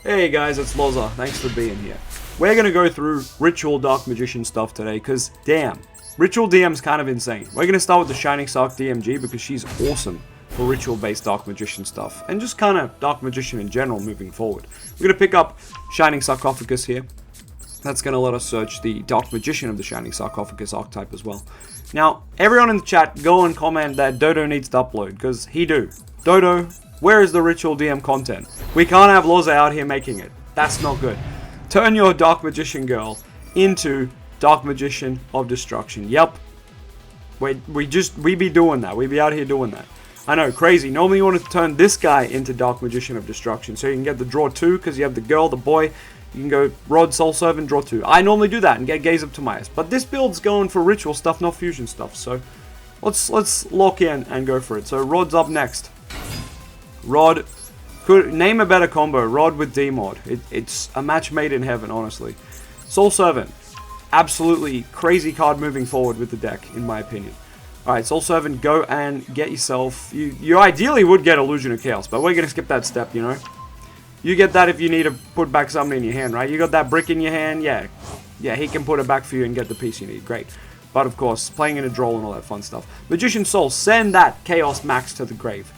Hey guys, it's LOZA. Thanks for being here. We're going to go through Ritual Dark Magician stuff today, because damn, Ritual DM's kind of insane. We're going to start with the Shining Sock DMG because she's awesome for Ritual-based Dark Magician stuff, and just kind of Dark Magician in general moving forward. We're going to pick up Shining Sarcophagus here. That's going to let us search the Dark Magician of the Shining Sarcophagus archetype as well. Now, everyone in the chat, go and comment that Dodo needs to upload, because he do. Dodo, where is the Ritual DM content? We can't have LOZA out here making it. That's not good. Turn your Dark Magician girl into Dark Magician of Destruction. Yep. We be doing that. We be out here doing that. I know, crazy. Normally you want to turn this guy into Dark Magician of Destruction, so you can get the draw 2, because you have the girl, the boy. You can go Rod, Soul Servant, draw 2. I normally do that and get Gaze of Timaeus, but this build's going for ritual stuff, not fusion stuff, so let's lock in and go for it. So Rod's up next. Rod, could name a better combo. Rod with D-Mod. It's a match made in heaven, honestly. Soul Servant, absolutely crazy card moving forward with the deck, in my opinion. Alright, Soul Servant, go and get yourself... You ideally would get Illusion of Chaos, but we're going to skip that step, you know. You get that if you need to put back something in your hand, right? You got that brick in your hand, yeah. Yeah, he can put it back for you and get the piece you need, great. But of course, playing in a draw and all that fun stuff. Magician Soul, send that Chaos Max to the grave.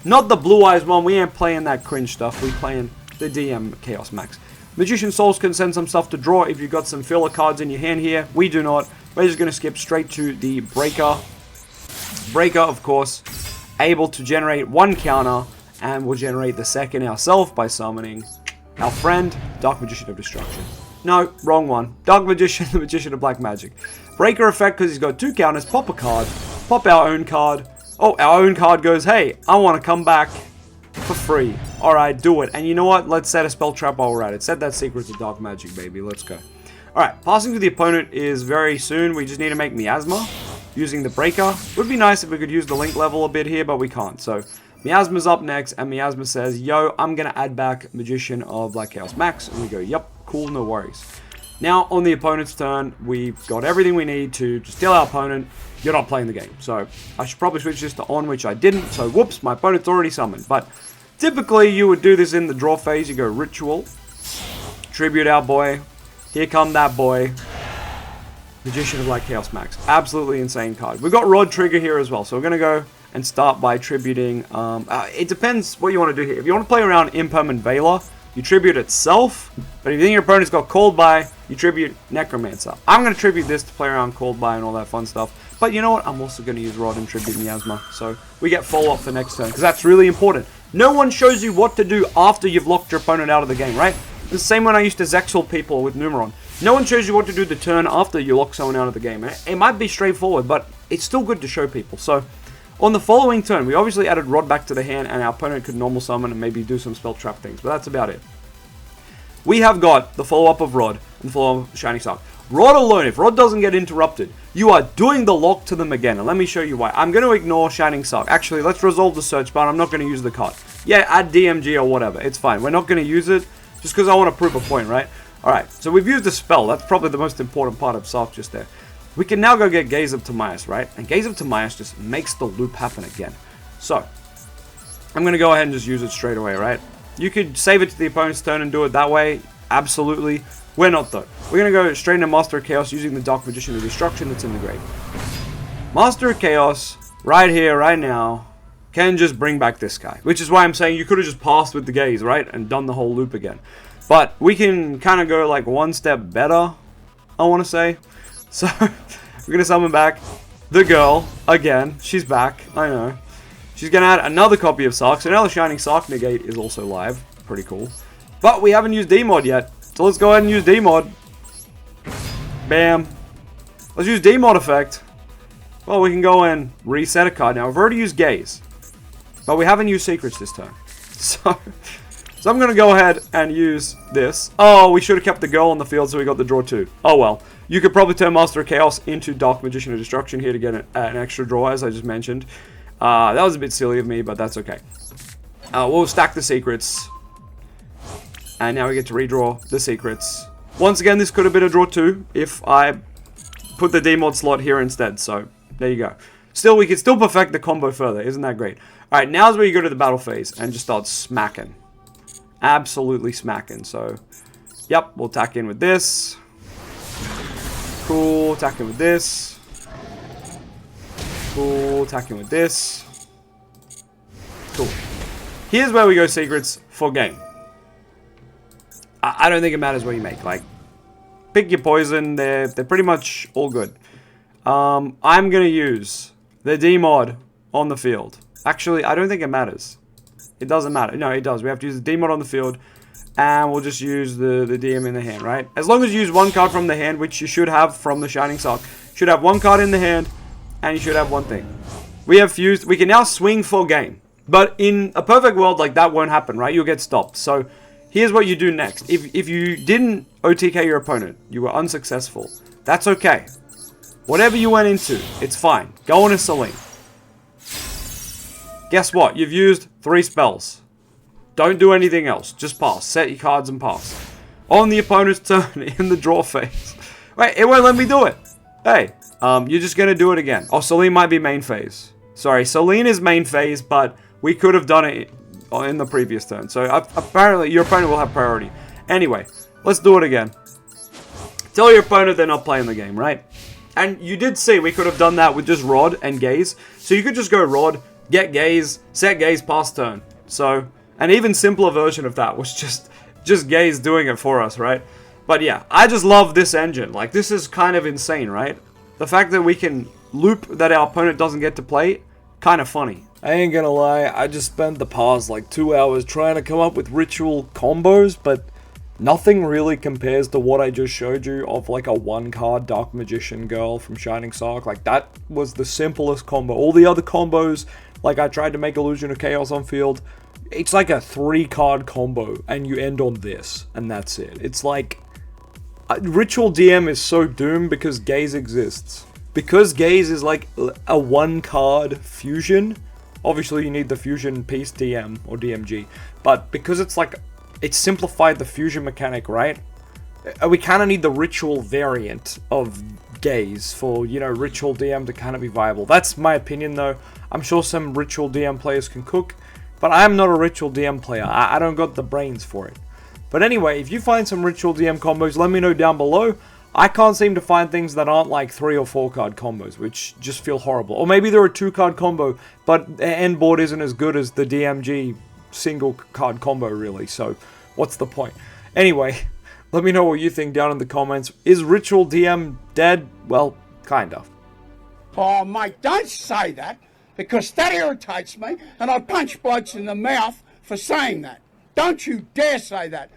Not the Blue Eyes one, we ain't playing that cringe stuff, we playing the DM Chaos Max. Magician Souls can send some stuff to draw if you've got some filler cards in your hand here. We do not. We're just going to skip straight to the Breaker. Breaker, of course, able to generate one counter, and we'll generate the second ourselves by summoning our friend, Dark Magician of Destruction. No, wrong one. Dark Magician, the Magician of Black Magic. Breaker effect, because he's got 2 counters, pop a card, pop our own card. Oh, our own card goes, hey, I want to come back for free. Alright, do it. And you know what? Let's set a spell trap while we're at it. Set that Secrets of Dark Magic, baby. Let's go. Alright, passing to the opponent is very soon. We just need to make Miasma using the Breaker. Would be nice if we could use the link level a bit here, but we can't. So, Miasma's up next, and Miasma says, yo, I'm going to add back Magician of Black Chaos Max. And we go, yep, cool, no worries. Now, on the opponent's turn, we've got everything we need to just steal our opponent. You're not playing the game. So, I should probably switch this to on, which I didn't. So, whoops, my opponent's already summoned. But, typically, you would do this in the draw phase. You go Ritual, Tribute our boy, here come that boy, Magician of Black Chaos Max. Absolutely insane card. We've got Rod Trigger here as well. So, we're going to go and start by tributing. It depends what you want to do here. If you want to play around Impermanent Veiler, you tribute itself. But if you think your opponent's got Called By, you tribute Necromancer. I'm going to tribute this to play around Called By and all that fun stuff. But you know what? I'm also going to use Rod and tribute Miasma. So we get follow-up for next turn, because that's really important. No one shows you what to do after you've locked your opponent out of the game, right? The same when I used to Zexal people with Numeron. No one shows you what to do the turn after you lock someone out of the game. It might be straightforward, but it's still good to show people. So on the following turn, we obviously added Rod back to the hand, and our opponent could normal summon and maybe do some spell trap things, but that's about it. We have got the follow-up of Rod and the follow-up of Shining Sock. Rod alone, if Rod doesn't get interrupted, you are doing the lock to them again, and let me show you why. I'm going to ignore Shining Sock. Actually, let's resolve the search, but I'm not going to use the card. Yeah, add DMG or whatever. It's fine. We're not going to use it just because I want to prove a point, right? Alright, so we've used a spell. That's probably the most important part of Sock just there. We can now go get Gaze of Timaeus, right? And Gaze of Timaeus just makes the loop happen again. So, I'm going to go ahead and just use it straight away, right? You could save it to the opponent's turn and do it that way. Absolutely. We're not, though. We're going to go straight into Master of Chaos using the Dark Magician of Destruction that's in the grave. Master of Chaos, right here, right now, can just bring back this guy. Which is why I'm saying you could have just passed with the Gaze, right? And done the whole loop again. But we can kind of go like one step better, I want to say. So, we're going to summon back the girl again. She's back, I know. She's going to add another copy of Sock. So now the Shining Sock Negate is also live. Pretty cool. But we haven't used D-Mod yet. So let's go ahead and use D-Mod. Bam. Let's use D-Mod effect. Well, we can go and reset a card. Now, we've already used Gaze. But we haven't used Secrets this turn. So I'm going to go ahead and use this. Oh, we should have kept the girl on the field so we got the draw 2. Oh well. You could probably turn Master of Chaos into Dark Magician of Destruction here to get an extra draw, as I just mentioned. That was a bit silly of me, but that's okay. We'll stack the Secrets. And now we get to redraw the Secrets. Once again, this could have been a draw 2 if I put the D-Mod slot here instead. So, there you go. Still, we can still perfect the combo further. Isn't that great? Alright, now's where you go to the battle phase and just start smacking. Absolutely smacking. So, yep, we'll tack in with this. Cool, tack in with this. Cool, tack in with this. Cool. Here's where we go secrets for game. I don't think it matters what you make. Like, pick your poison. They're pretty much all good. I'm gonna use the D mod on the field. Actually, I don't think it matters. It doesn't matter. No, it does. We have to use the D mod on the field, and we'll just use the DM in the hand, right? As long as you use one card from the hand, which you should have from the Shining Sock. Should have one card in the hand, and you should have one thing. We have fused. We can now swing for game. But in a perfect world, like, that won't happen, right? You'll get stopped. So, here's what you do next. If you didn't OTK your opponent, you were unsuccessful. That's okay. Whatever you went into, it's fine. Go on a Celine. Guess what? You've used 3 spells. Don't do anything else. Just pass. Set your cards and pass. On the opponent's turn, in the draw phase. Wait, it won't let me do it. Hey, you're just going to do it again. Oh, Celine might be main phase. Sorry, Celine is main phase, but we could have done it in the previous turn. So apparently your opponent will have priority. Anyway, let's do it again. Tell your opponent they're not playing the game, right? And you did see we could have done that with just Rod and Gaze. So you could just go Rod, get Gaze, set Gaze, pass turn. So an even simpler version of that was just Gaze doing it for us, right? But yeah, I just love this engine. Like, this is kind of insane, right? The fact that we can loop that our opponent doesn't get to play, kind of funny. I ain't gonna lie, I just spent the past like 2 hours trying to come up with ritual combos, but nothing really compares to what I just showed you of like a 1-card Dark Magician girl from Shining Sock. Like, that was the simplest combo. All the other combos, like I tried to make Illusion of Chaos on field, it's like a 3-card combo and you end on this and that's it. It's like, Ritual DM is so doomed because Gaze exists. Because Gaze is like a 1-card fusion, obviously you need the fusion piece DM or DMG, but because it's like, it's simplified the fusion mechanic, right? We kind of need the ritual variant of Gaze for, you know, Ritual DM to kind of be viable. That's my opinion though. I'm sure some Ritual DM players can cook, but I'm not a Ritual DM player. I don't got the brains for it. But anyway, if you find some Ritual DM combos, let me know down below. I can't seem to find things that aren't like 3 or 4 card combos, which just feel horrible. Or maybe they're a 2-card combo, but the end board isn't as good as the DMG single card combo, really. So what's the point? Anyway, let me know what you think down in the comments. Is Ritual DM dead? Well, kind of. Oh, mate, don't say that, because that irritates me, and I punch blokes in the mouth for saying that. Don't you dare say that.